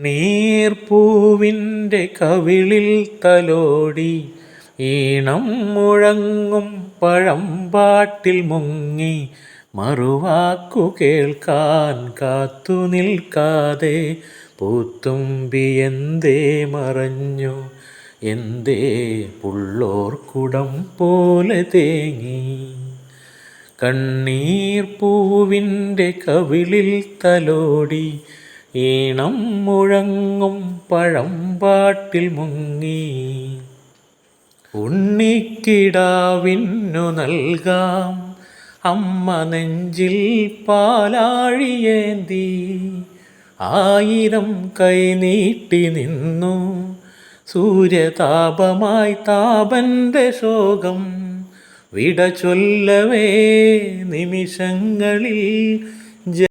നീർപ്പൂവിൻ്റെ കവിളിൽ തലോടി ഈണം മുഴങ്ങും പഴമ്പാട്ടിൽ മുങ്ങി മറുവാക്കു കേൾക്കാൻ കാത്തു നിൽക്കാതെ പൂത്തുമ്പി എന്തേ മറഞ്ഞു, എന്തേ പുള്ളോർക്കുടം പോലെ തേങ്ങി. കണ്ണീർപ്പൂവിൻ്റെ കവിളിൽ തലോടി ഈണം മുഴങ്ങും പഴമ്പാട്ടിൽ മുങ്ങി. ഉണ്ണിക്കിടാവിന്നു നൽകാം അമ്മ നെഞ്ചിൽ പാലാഴിയേന്തി, 1000 കൈ നീട്ടി നിന്നു സൂര്യതാപമായി താപൻ്റെ ശോകം വിട ചൊല്ലവേ നിമിഷങ്ങളിൽ